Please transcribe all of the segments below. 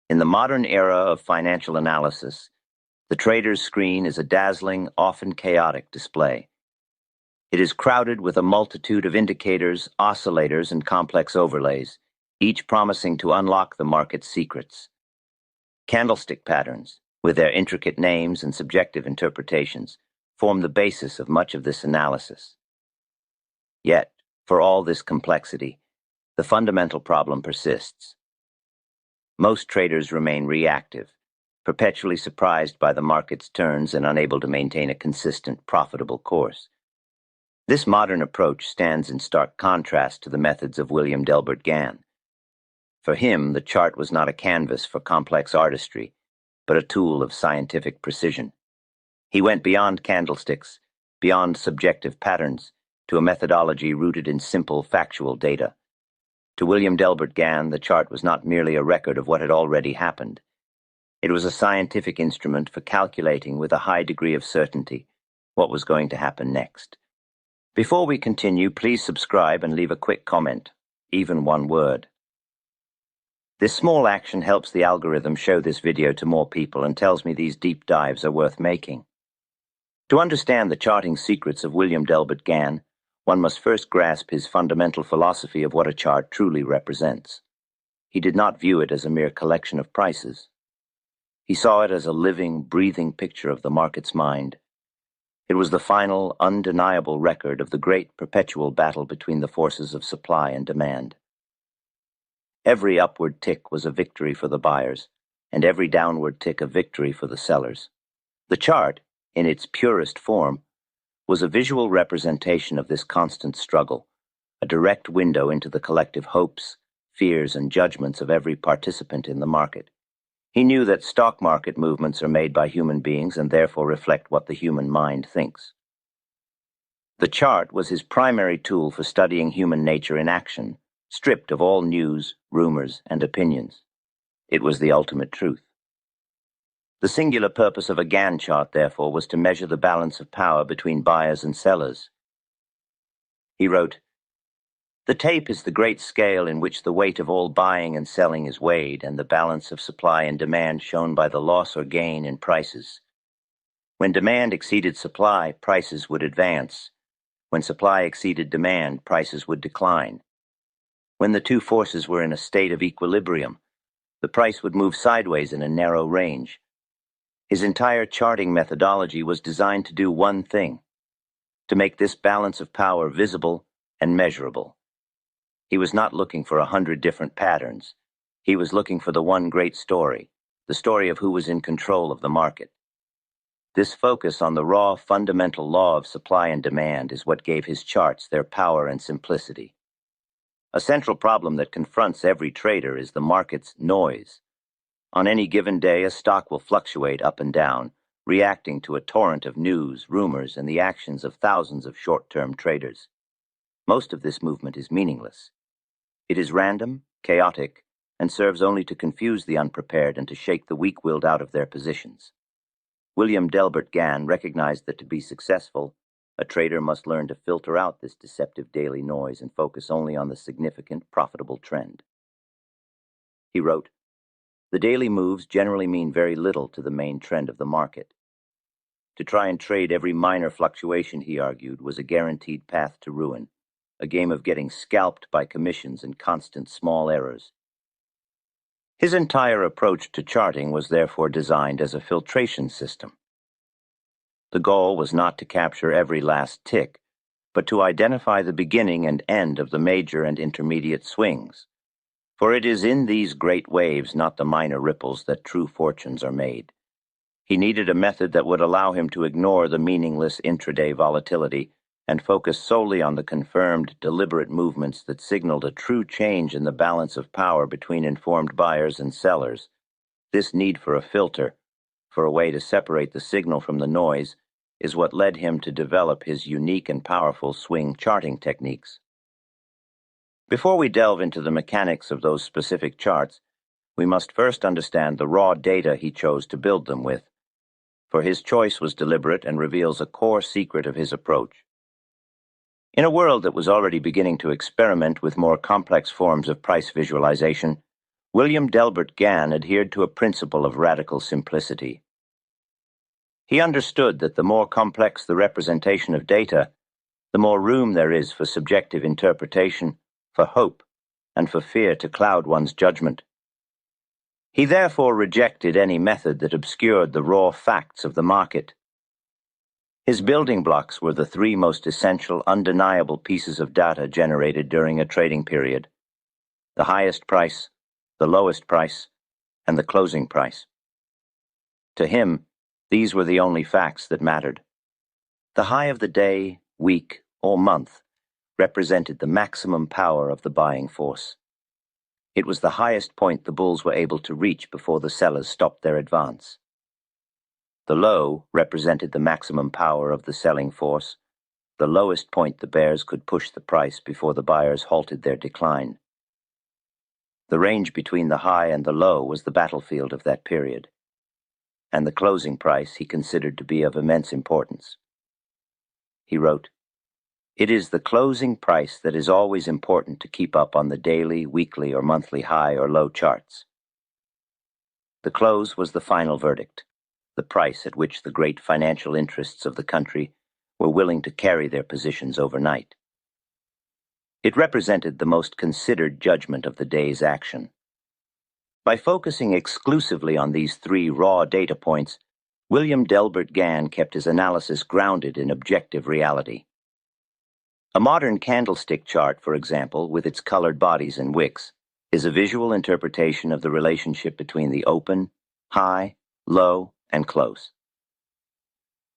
In the modern era of financial analysis, the trader's screen is a dazzling, often chaotic display. It is crowded with a multitude of indicators, oscillators, and complex overlays, each promising to unlock the market's secrets. Candlestick patterns, with their intricate names and subjective interpretations, form the basis of much of this analysis. Yet, for all this complexity, the fundamental problem persists. Most traders remain reactive, perpetually surprised by the market's turns and unable to maintain a consistent, profitable course. This modern approach stands in stark contrast to the methods of William Delbert Gann. For him, the chart was not a canvas for complex artistry, but a tool of scientific precision. He went beyond candlesticks, beyond subjective patterns, to a methodology rooted in simple, factual data. To William Delbert Gann, the chart was not merely a record of what had already happened. It was a scientific instrument for calculating with a high degree of certainty what was going to happen next. Before we continue, please subscribe and leave a quick comment, even one word. This small action helps the algorithm show this video to more people and tells me these deep dives are worth making. To understand the charting secrets of William Delbert Gann, one must first grasp his fundamental philosophy of what a chart truly represents. He did not view it as a mere collection of prices. He saw it as a living, breathing picture of the market's mind. It was the final, undeniable record of the great perpetual battle between the forces of supply and demand. Every upward tick was a victory for the buyers, and every downward tick a victory for the sellers. The chart, in its purest form, was a visual representation of this constant struggle, a direct window into the collective hopes, fears, and judgments of every participant in the market. He knew that stock market movements are made by human beings and therefore reflect what the human mind thinks. The chart was his primary tool for studying human nature in action, stripped of all news, rumors, and opinions. It was the ultimate truth. The singular purpose of a Gann chart, therefore, was to measure the balance of power between buyers and sellers. He wrote, "The tape is the great scale in which the weight of all buying and selling is weighed and the balance of supply and demand shown by the loss or gain in prices. When demand exceeded supply, prices would advance. When supply exceeded demand, prices would decline. When the two forces were in a state of equilibrium, the price would move sideways in a narrow range. His entire charting methodology was designed to do one thing: to make this balance of power visible and measurable. He was not looking for 100 different patterns. He was looking for the one great story, the story of who was in control of the market. This focus on the raw, fundamental law of supply and demand is what gave his charts their power and simplicity. A central problem that confronts every trader is the market's noise. On any given day, a stock will fluctuate up and down, reacting to a torrent of news, rumors, and the actions of thousands of short-term traders. Most of this movement is meaningless. It is random, chaotic, and serves only to confuse the unprepared and to shake the weak-willed out of their positions. William Delbert Gann recognized that to be successful, a trader must learn to filter out this deceptive daily noise and focus only on the significant, profitable trend. He wrote, "The daily moves generally mean very little to the main trend of the market. To try and trade every minor fluctuation," he argued, was a guaranteed path to ruin, a game of getting scalped by commissions and constant small errors. His entire approach to charting was therefore designed as a filtration system. The goal was not to capture every last tick, but to identify the beginning and end of the major and intermediate swings. For it is in these great waves, not the minor ripples, that true fortunes are made. He needed a method that would allow him to ignore the meaningless intraday volatility and focus solely on the confirmed, deliberate movements that signaled a true change in the balance of power between informed buyers and sellers. This need for a filter, for a way to separate the signal from the noise, is what led him to develop his unique and powerful swing charting techniques. Before we delve into the mechanics of those specific charts, we must first understand the raw data he chose to build them with, for his choice was deliberate and reveals a core secret of his approach. In a world that was already beginning to experiment with more complex forms of price visualization, William Delbert Gann adhered to a principle of radical simplicity. He understood that the more complex the representation of data, the more room there is for subjective interpretation, for hope, and for fear to cloud one's judgment. He therefore rejected any method that obscured the raw facts of the market. His building blocks were the three most essential, undeniable pieces of data generated during a trading period: the highest price, the lowest price, and the closing price. To him, these were the only facts that mattered. The high of the day, week, or month represented the maximum power of the buying force. It was the highest point the bulls were able to reach before the sellers stopped their advance. The low represented the maximum power of the selling force, the lowest point the bears could push the price before the buyers halted their decline. The range between the high and the low was the battlefield of that period, and the closing price he considered to be of immense importance. He wrote, "It is the closing price that is always important to keep up on the daily, weekly, or monthly high or low charts." The close was the final verdict, the price at which the great financial interests of the country were willing to carry their positions overnight. It represented the most considered judgment of the day's action. By focusing exclusively on these three raw data points, William Delbert Gann kept his analysis grounded in objective reality. A modern candlestick chart, for example, with its colored bodies and wicks, is a visual interpretation of the relationship between the open, high, low, and close.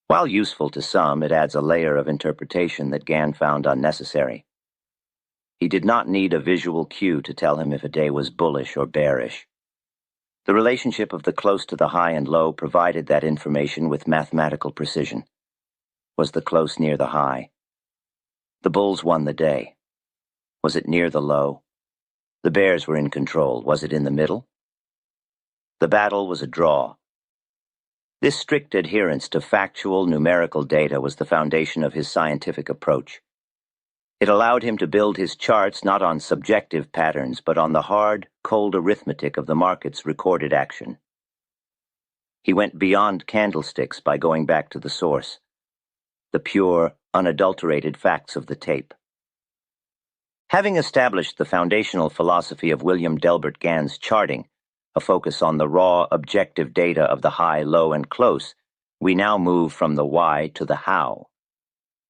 While useful to some, it adds a layer of interpretation that Gann found unnecessary. He did not need a visual cue to tell him if a day was bullish or bearish. The relationship of the close to the high and low provided that information with mathematical precision. Was the close near the high? The bulls won the day. Was it near the low? The bears were in control. Was it in the middle? The battle was a draw. This strict adherence to factual, numerical data was the foundation of his scientific approach. It allowed him to build his charts not on subjective patterns, but on the hard, cold arithmetic of the market's recorded action. He went beyond candlesticks by going back to the source, the pure, unadulterated facts of the tape. Having established the foundational philosophy of William Delbert Gann's charting, a focus on the raw, objective data of the high, low, and close, we now move from the why to the how.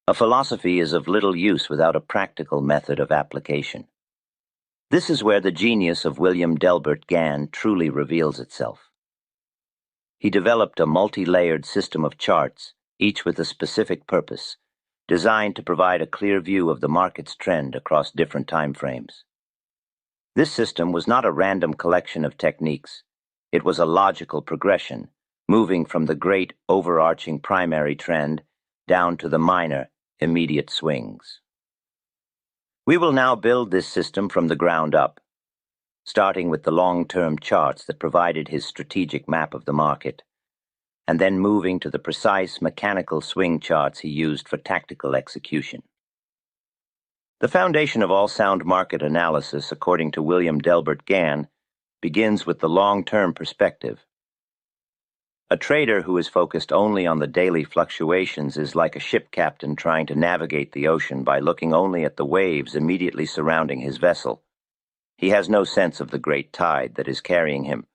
A philosophy is of little use without a practical method of application. This is where the genius of William Delbert Gann truly reveals itself. He developed a multi-layered system of charts, each with a specific purpose, designed to provide a clear view of the market's trend across different time frames. This system was not a random collection of techniques. It was a logical progression, moving from the great overarching primary trend down to the minor, immediate swings. We will now build this system from the ground up, starting with the long-term charts that provided his strategic map of the market, and then moving to the precise mechanical swing charts he used for tactical execution. The foundation of all sound market analysis, according to William Delbert Gann, begins with the long-term perspective. A trader who is focused only on the daily fluctuations is like a ship captain trying to navigate the ocean by looking only at the waves immediately surrounding his vessel. He has no sense of the great tide that is carrying him.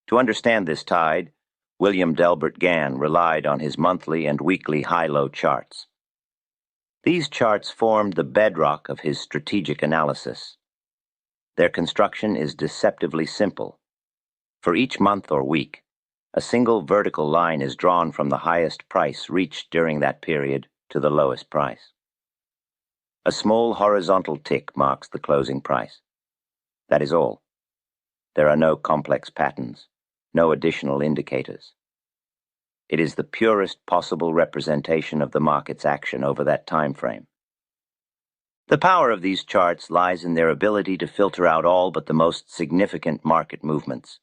To understand this tide, William Delbert Gann relied on his monthly and weekly high-low charts. These charts formed the bedrock of his strategic analysis. Their construction is deceptively simple. For each month or week, a single vertical line is drawn from the highest price reached during that period to the lowest price. A small horizontal tick marks the closing price. That is all. There are no complex patterns, no additional indicators. It is the purest possible representation of the market's action over that time frame. The power of these charts lies in their ability to filter out all but the most significant market movements.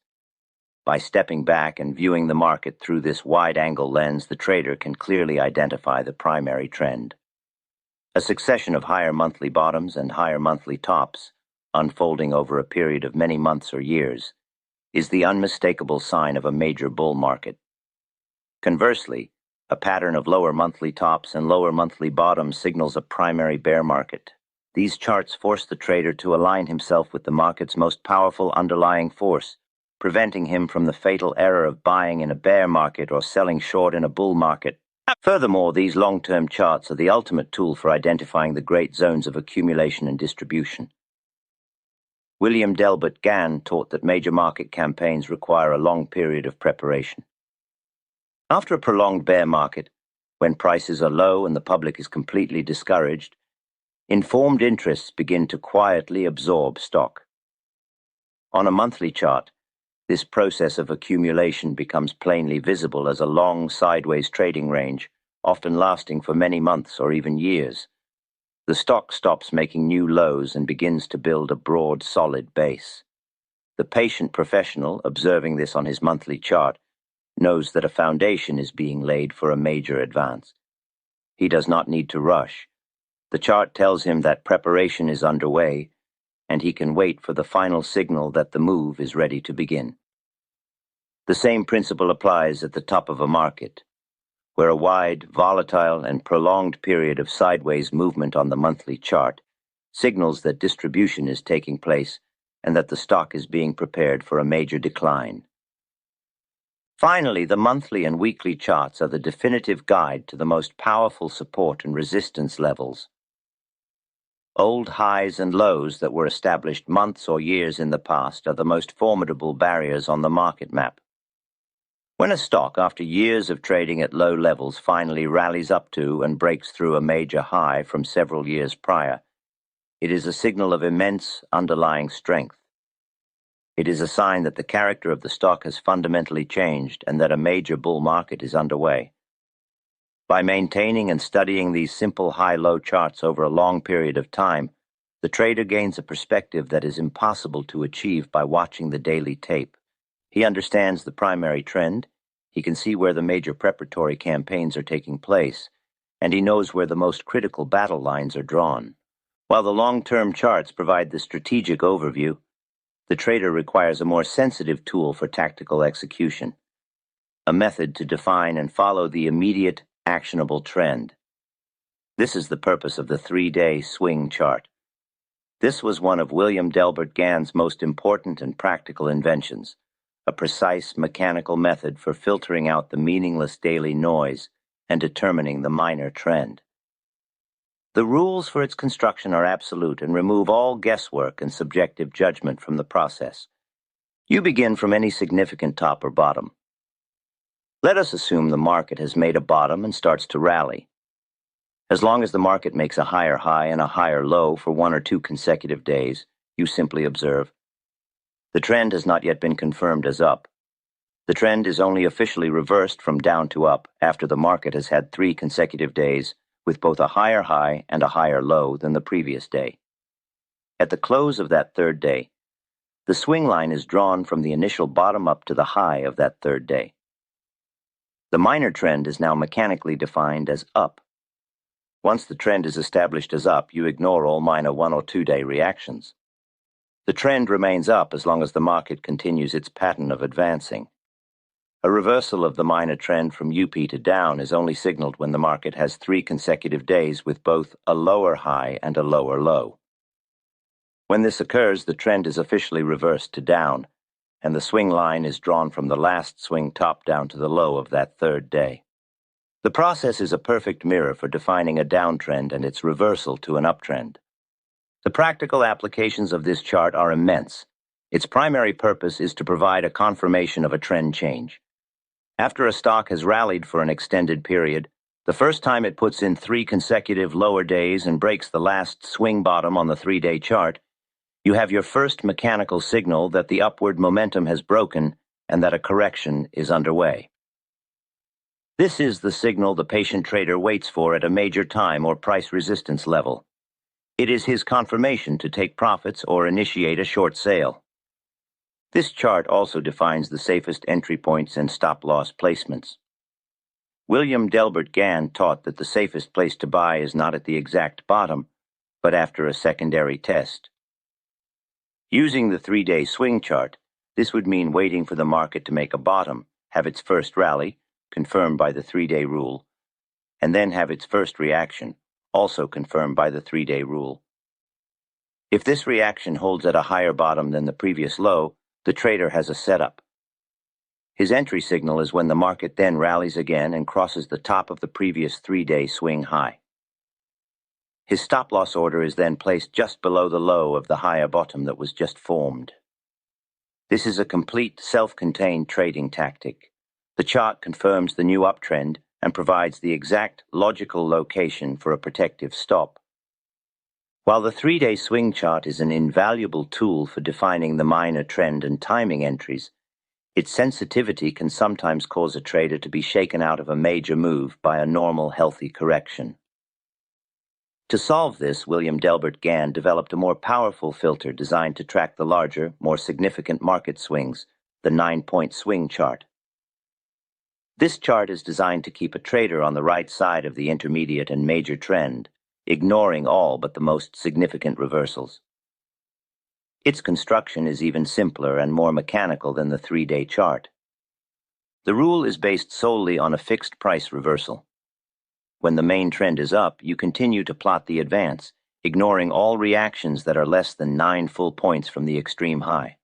By stepping back and viewing the market through this wide-angle lens, the trader can clearly identify the primary trend. A succession of higher monthly bottoms and higher monthly tops unfolding over a period of many months or years, is the unmistakable sign of a major bull market. Conversely, a pattern of lower monthly tops and lower monthly bottoms signals a primary bear market. These charts force the trader to align himself with the market's most powerful underlying force, preventing him from the fatal error of buying in a bear market or selling short in a bull market. Furthermore, these long-term charts are the ultimate tool for identifying the great zones of accumulation and distribution. William Delbert Gann taught that major market campaigns require a long period of preparation. After a prolonged bear market, when prices are low and the public is completely discouraged, informed interests begin to quietly absorb stock. On a monthly chart, this process of accumulation becomes plainly visible as a long sideways trading range, often lasting for many months or even years. The stock stops making new lows and begins to build a broad, solid base. The patient professional, observing this on his monthly chart, knows that a foundation is being laid for a major advance. He does not need to rush. The chart tells him that preparation is underway, and he can wait for the final signal that the move is ready to begin. The same principle applies at the top of a market, where a wide, volatile, and prolonged period of sideways movement on the monthly chart signals that distribution is taking place and that the stock is being prepared for a major decline. Finally, the monthly and weekly charts are the definitive guide to the most powerful support and resistance levels. Old highs and lows that were established months or years in the past are the most formidable barriers on the market map. When a stock, after years of trading at low levels, finally rallies up to and breaks through a major high from several years prior, it is a signal of immense underlying strength. It is a sign that the character of the stock has fundamentally changed and that a major bull market is underway. By maintaining and studying these simple high-low charts over a long period of time, the trader gains a perspective that is impossible to achieve by watching the daily tape. He understands the primary trend, he can see where the major preparatory campaigns are taking place, and he knows where the most critical battle lines are drawn. While the long-term charts provide the strategic overview, the trader requires a more sensitive tool for tactical execution, a method to define and follow the immediate, actionable trend. This is the purpose of the 3-day swing chart. This was one of William Delbert Gann's most important and practical inventions, a precise mechanical method for filtering out the meaningless daily noise and determining the minor trend. The rules for its construction are absolute and remove all guesswork and subjective judgment from the process. You begin from any significant top or bottom. Let us assume the market has made a bottom and starts to rally. As long as the market makes a higher high and a higher low for 1 or 2 consecutive days, you simply observe. The trend has not yet been confirmed as up. The trend is only officially reversed from down to up after the market has had 3 consecutive days with both a higher high and a higher low than the previous day. At the close of that 3rd day, the swing line is drawn from the initial bottom up to the high of that 3rd day. The minor trend is now mechanically defined as up. Once the trend is established as up, you ignore all minor 1 or 2 day reactions. The trend remains up as long as the market continues its pattern of advancing. A reversal of the minor trend from UP to down is only signaled when the market has 3 consecutive days with both a lower high and a lower low. When this occurs, the trend is officially reversed to down, and the swing line is drawn from the last swing top down to the low of that 3rd day. The process is a perfect mirror for defining a downtrend and its reversal to an uptrend. The practical applications of this chart are immense. Its primary purpose is to provide a confirmation of a trend change. After a stock has rallied for an extended period, the first time it puts in 3 consecutive lower days and breaks the last swing bottom on the 3-day chart, you have your first mechanical signal that the upward momentum has broken and that a correction is underway. This is the signal the patient trader waits for at a major time or price resistance level. It is his confirmation to take profits or initiate a short sale. This chart also defines the safest entry points and stop-loss placements. William Delbert Gann taught that the safest place to buy is not at the exact bottom, but after a secondary test. Using the 3-day swing chart, this would mean waiting for the market to make a bottom, have its first rally, confirmed by the 3-day rule, and then have its first reaction, also confirmed by the 3-day rule. If this reaction holds at a higher bottom than the previous low, the trader has a setup. His entry signal is when the market then rallies again and crosses the top of the previous 3-day swing high. His stop-loss order is then placed just below the low of the higher bottom that was just formed. This is a complete, self-contained trading tactic. The chart confirms the new uptrend and provides the exact logical location for a protective stop. While the 3-day swing chart is an invaluable tool for defining the minor trend and timing entries, its sensitivity can sometimes cause a trader to be shaken out of a major move by a normal, healthy correction. To solve this, William Delbert Gann developed a more powerful filter designed to track the larger, more significant market swings, the 9-point swing chart. This chart is designed to keep a trader on the right side of the intermediate and major trend, ignoring all but the most significant reversals. Its construction is even simpler and more mechanical than the 3-day chart. The rule is based solely on a fixed price reversal. When the main trend is up, you continue to plot the advance, ignoring all reactions that are less than 9 full points from the extreme high.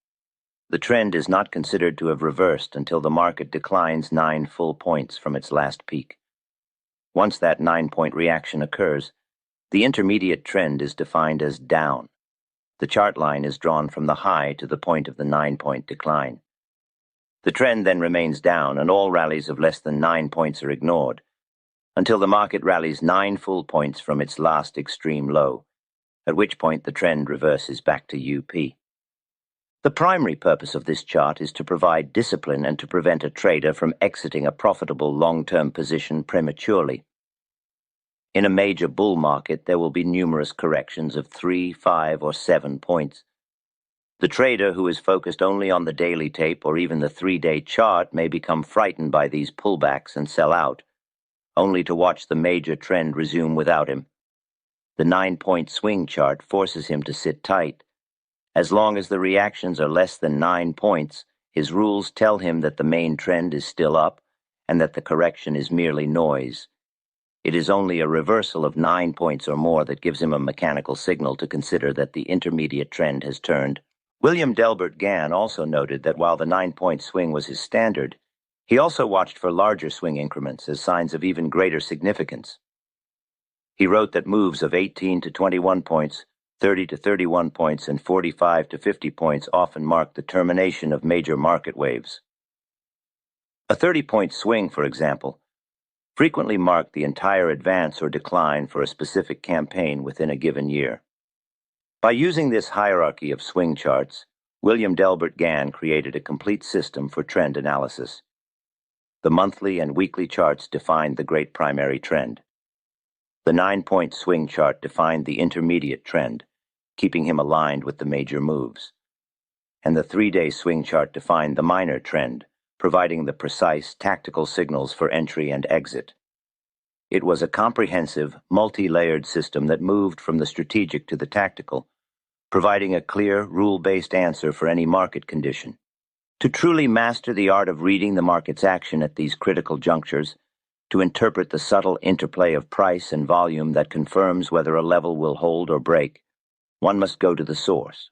The trend is not considered to have reversed until the market declines 9 full points from its last peak. Once that 9-point reaction occurs, the intermediate trend is defined as down. The chart line is drawn from the high to the point of the 9-point decline. The trend then remains down, and all rallies of less than 9 points are ignored, until the market rallies 9 full points from its last extreme low, at which point the trend reverses back to UP. The primary purpose of this chart is to provide discipline and to prevent a trader from exiting a profitable long-term position prematurely. In a major bull market, there will be numerous corrections of 3, 5, or 7 points. The trader who is focused only on the daily tape or even the 3-day chart may become frightened by these pullbacks and sell out, only to watch the major trend resume without him. The 9-point swing chart forces him to sit tight. As long as the reactions are less than 9 points, his rules tell him that the main trend is still up and that the correction is merely noise. It is only a reversal of 9 points or more that gives him a mechanical signal to consider that the intermediate trend has turned. William Delbert Gann also noted that while the 9-point swing was his standard, he also watched for larger swing increments as signs of even greater significance. He wrote that moves of 18 to 21 points, 30 to 31 points, and 45 to 50 points often mark the termination of major market waves. A 30-point swing, for example, frequently marked the entire advance or decline for a specific campaign within a given year. By using this hierarchy of swing charts, William Delbert Gann created a complete system for trend analysis. The monthly and weekly charts defined the great primary trend. The 9-point swing chart defined the intermediate trend, keeping him aligned with the major moves. And the 3-day swing chart defined the minor trend, providing the precise tactical signals for entry and exit. It was a comprehensive, multi-layered system that moved from the strategic to the tactical, providing a clear, rule-based answer for any market condition. To truly master the art of reading the market's action at these critical junctures, to interpret the subtle interplay of price and volume that confirms whether a level will hold or break, one must go to the source.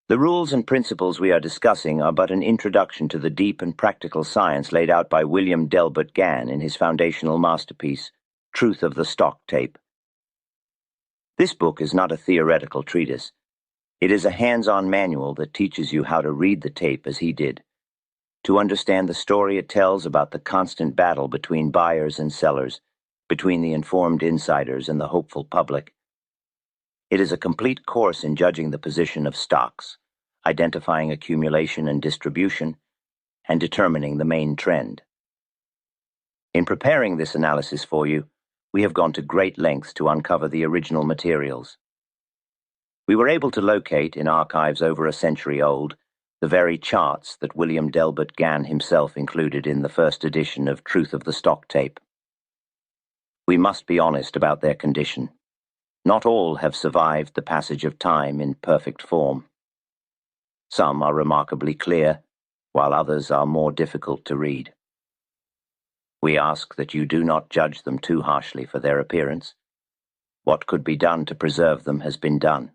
The rules and principles we are discussing are but an introduction to the deep and practical science laid out by William Delbert Gann in his foundational masterpiece, Truth of the Stock Tape. This book is not a theoretical treatise. It is a hands-on manual that teaches you how to read the tape as he did, to understand the story it tells about the constant battle between buyers and sellers, between the informed insiders and the hopeful public. It is a complete course in judging the position of stocks, identifying accumulation and distribution, and determining the main trend. In preparing this analysis for you, we have gone to great lengths to uncover the original materials. We were able to locate, in archives over a century old, the very charts that William Delbert Gann himself included in the first edition of Truth of the Stock Tape. We must be honest about their condition. Not all have survived the passage of time in perfect form. Some are remarkably clear, while others are more difficult to read. We ask that you do not judge them too harshly for their appearance. What could be done to preserve them has been done.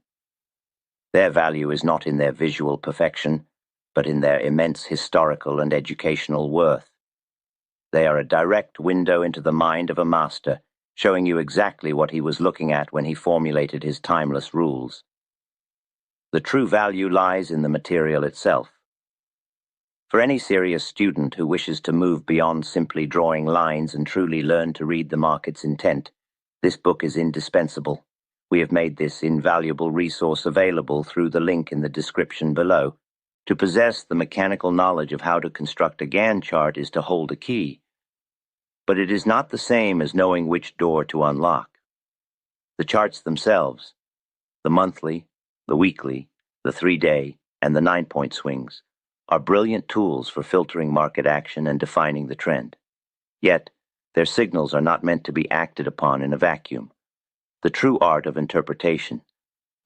Their value is not in their visual perfection, but in their immense historical and educational worth. They are a direct window into the mind of a master, showing you exactly what he was looking at when he formulated his timeless rules. The true value lies in the material itself. For any serious student who wishes to move beyond simply drawing lines and truly learn to read the market's intent, this book is indispensable. We have made this invaluable resource available through the link in the description below. To possess the mechanical knowledge of how to construct a Gann chart is to hold a key. But it is not the same as knowing which door to unlock. The charts themselves, the monthly, the weekly, the 3-day, and the 9-point swings, are brilliant tools for filtering market action and defining the trend. Yet, their signals are not meant to be acted upon in a vacuum. The true art of interpretation,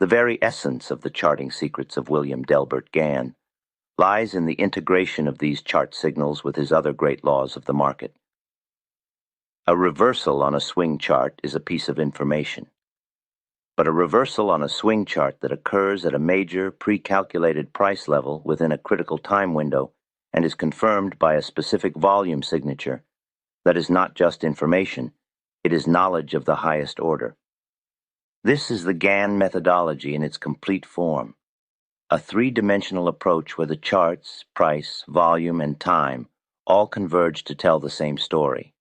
the very essence of the charting secrets of William Delbert Gann, lies in the integration of these chart signals with his other great laws of the market. A reversal on a swing chart is a piece of information. But a reversal on a swing chart that occurs at a major pre-calculated price level within a critical time window and is confirmed by a specific volume signature, that is not just information, it is knowledge of the highest order. This is the Gann methodology in its complete form, a three-dimensional approach where the charts, price, volume, and time all converge to tell the same story.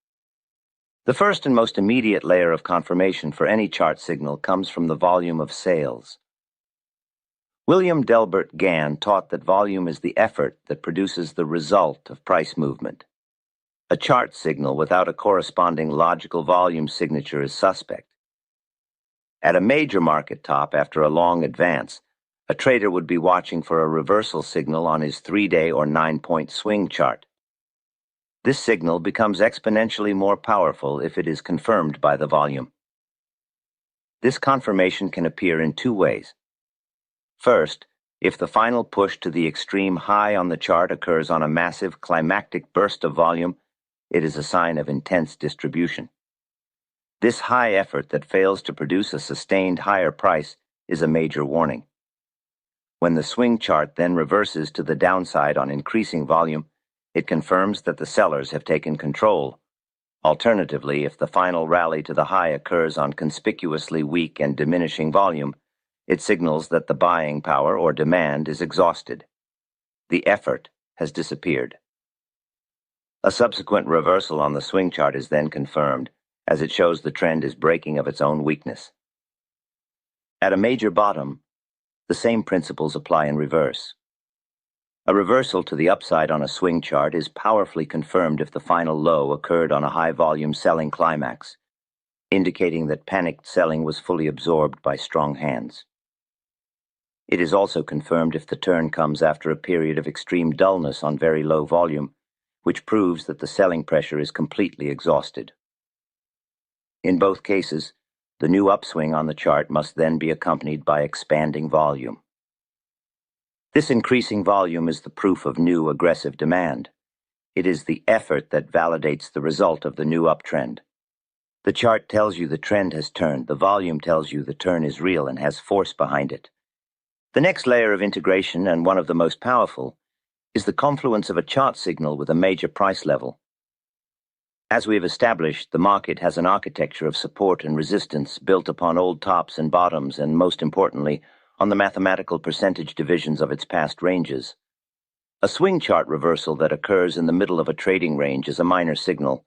The first and most immediate layer of confirmation for any chart signal comes from the volume of sales. William Delbert Gann taught that volume is the effort that produces the result of price movement. A chart signal without a corresponding logical volume signature is suspect. At a major market top after a long advance, a trader would be watching for a reversal signal on his 3-day or 9-point swing chart. This signal becomes exponentially more powerful if it is confirmed by the volume. This confirmation can appear in two ways. First, if the final push to the extreme high on the chart occurs on a massive climactic burst of volume, it is a sign of intense distribution. This high effort that fails to produce a sustained higher price is a major warning. When the swing chart then reverses to the downside on increasing volume, it confirms that the sellers have taken control. Alternatively, if the final rally to the high occurs on conspicuously weak and diminishing volume, it signals that the buying power or demand is exhausted. The effort has disappeared. A subsequent reversal on the swing chart is then confirmed, as it shows the trend is breaking of its own weakness. At a major bottom, the same principles apply in reverse. A reversal to the upside on a swing chart is powerfully confirmed if the final low occurred on a high-volume selling climax, indicating that panicked selling was fully absorbed by strong hands. It is also confirmed if the turn comes after a period of extreme dullness on very low volume, which proves that the selling pressure is completely exhausted. In both cases, the new upswing on the chart must then be accompanied by expanding volume. This increasing volume is the proof of new aggressive demand. It is the effort that validates the result of the new uptrend. The chart tells you the trend has turned. The volume tells you the turn is real and has force behind it. The next layer of integration, and one of the most powerful, is the confluence of a chart signal with a major price level. As we have established, the market has an architecture of support and resistance built upon old tops and bottoms and, most importantly, on the mathematical percentage divisions of its past ranges. A swing chart reversal that occurs in the middle of a trading range is a minor signal,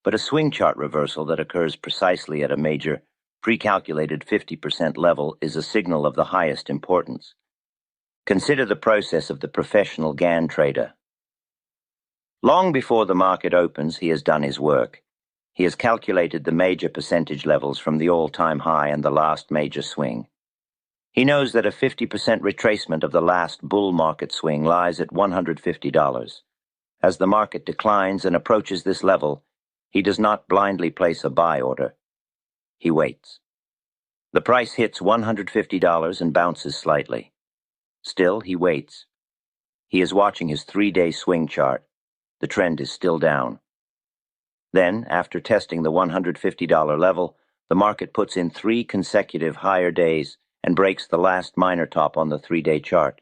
but a swing chart reversal that occurs precisely at a major, pre-calculated 50% level is a signal of the highest importance. Consider the process of the professional Gann trader. Long before the market opens, he has done his work. He has calculated the major percentage levels from the all-time high and the last major swing. He knows that a 50% retracement of the last bull market swing lies at $150. As the market declines and approaches this level, he does not blindly place a buy order. He waits. The price hits $150 and bounces slightly. Still, he waits. He is watching his 3-day swing chart. The trend is still down. Then, after testing the $150 level, the market puts in 3 consecutive higher days and breaks the last minor top on the 3-day chart.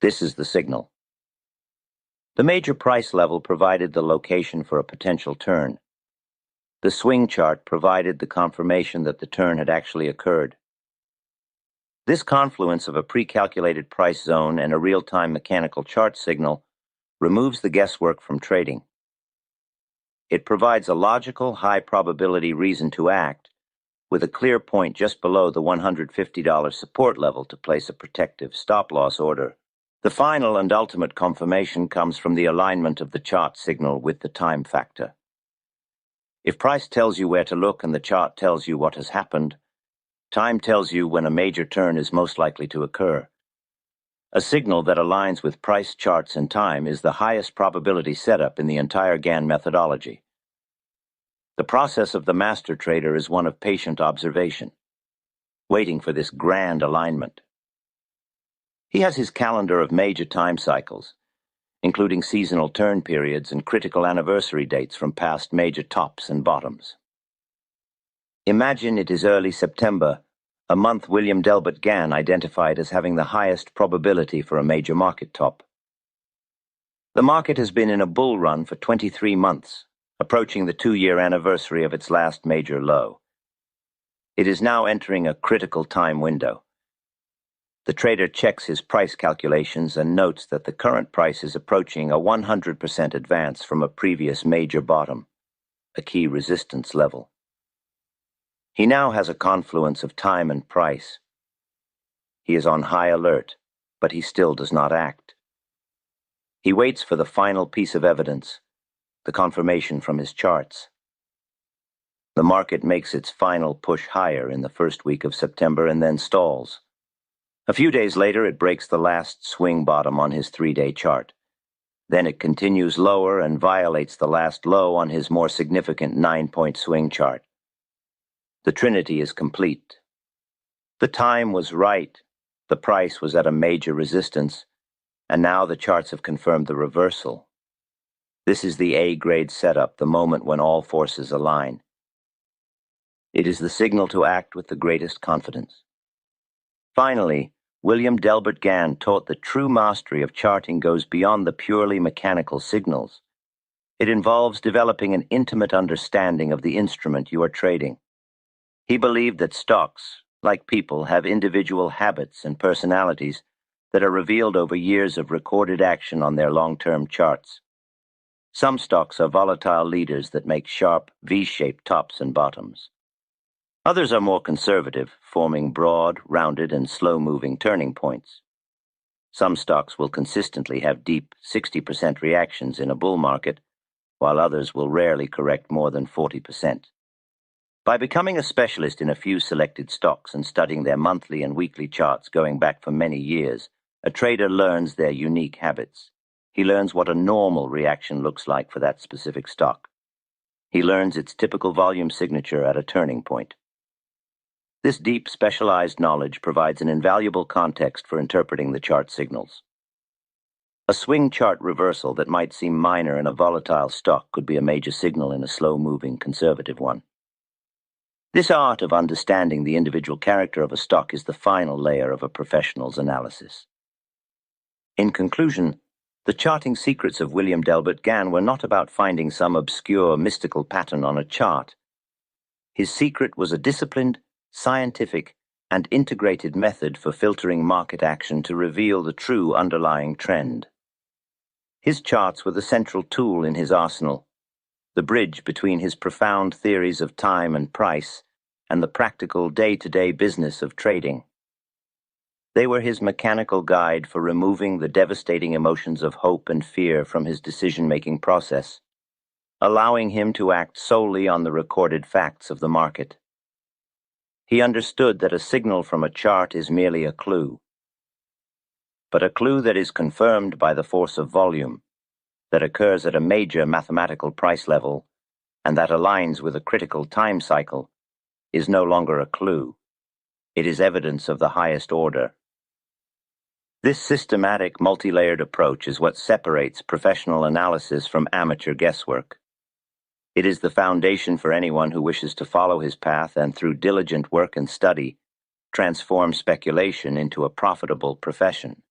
This is the signal. The major price level provided the location for a potential turn. The swing chart provided the confirmation that the turn had actually occurred. This confluence of a pre-calculated price zone and a real-time mechanical chart signal removes the guesswork from trading. It provides a logical, high-probability reason to act, with a clear point just below the $150 support level to place a protective stop-loss order. The final and ultimate confirmation comes from the alignment of the chart signal with the time factor. If price tells you where to look and the chart tells you what has happened, time tells you when a major turn is most likely to occur. A signal that aligns with price charts and time is the highest probability setup in the entire Gann methodology. The process of the master trader is one of patient observation, waiting for this grand alignment. He has his calendar of major time cycles, including seasonal turn periods and critical anniversary dates from past major tops and bottoms. Imagine it is early September, a month William Delbert Gann identified as having the highest probability for a major market top. The market has been in a bull run for 23 months, approaching the 2-year anniversary of its last major low. It is now entering a critical time window. The trader checks his price calculations and notes that the current price is approaching a 100% advance from a previous major bottom, a key resistance level. He now has a confluence of time and price. He is on high alert, but he still does not act. He waits for the final piece of evidence, the confirmation from his charts. The market makes its final push higher in the first week of September and then stalls. A few days later, it breaks the last swing bottom on his 3-day chart. Then it continues lower and violates the last low on his more significant 9-point swing chart. The trinity is complete. The time was right, the price was at a major resistance, and now the charts have confirmed the reversal. This is the A-grade setup, the moment when all forces align. It is the signal to act with the greatest confidence. Finally, William Delbert Gann taught that true mastery of charting goes beyond the purely mechanical signals. It involves developing an intimate understanding of the instrument you are trading. He believed that stocks, like people, have individual habits and personalities that are revealed over years of recorded action on their long-term charts. Some stocks are volatile leaders that make sharp, V-shaped tops and bottoms. Others are more conservative, forming broad, rounded, and slow-moving turning points. Some stocks will consistently have deep 60% reactions in a bull market, while others will rarely correct more than 40%. By becoming a specialist in a few selected stocks and studying their monthly and weekly charts going back for many years, a trader learns their unique habits. He learns what a normal reaction looks like for that specific stock. He learns its typical volume signature at a turning point. This deep, specialized knowledge provides an invaluable context for interpreting the chart signals. A swing chart reversal that might seem minor in a volatile stock could be a major signal in a slow-moving, conservative one. This art of understanding the individual character of a stock is the final layer of a professional's analysis. In conclusion, the charting secrets of William Delbert Gann were not about finding some obscure, mystical pattern on a chart. His secret was a disciplined, scientific, and integrated method for filtering market action to reveal the true underlying trend. His charts were the central tool in his arsenal, the bridge between his profound theories of time and price and the practical day-to-day business of trading. They were his mechanical guide for removing the devastating emotions of hope and fear from his decision-making process, allowing him to act solely on the recorded facts of the market. He understood that a signal from a chart is merely a clue, but a clue that is confirmed by the force of volume, that occurs at a major mathematical price level, and that aligns with a critical time cycle, is no longer a clue. It is evidence of the highest order. This systematic, multi-layered approach is what separates professional analysis from amateur guesswork. It is the foundation for anyone who wishes to follow his path and, through diligent work and study, transform speculation into a profitable profession.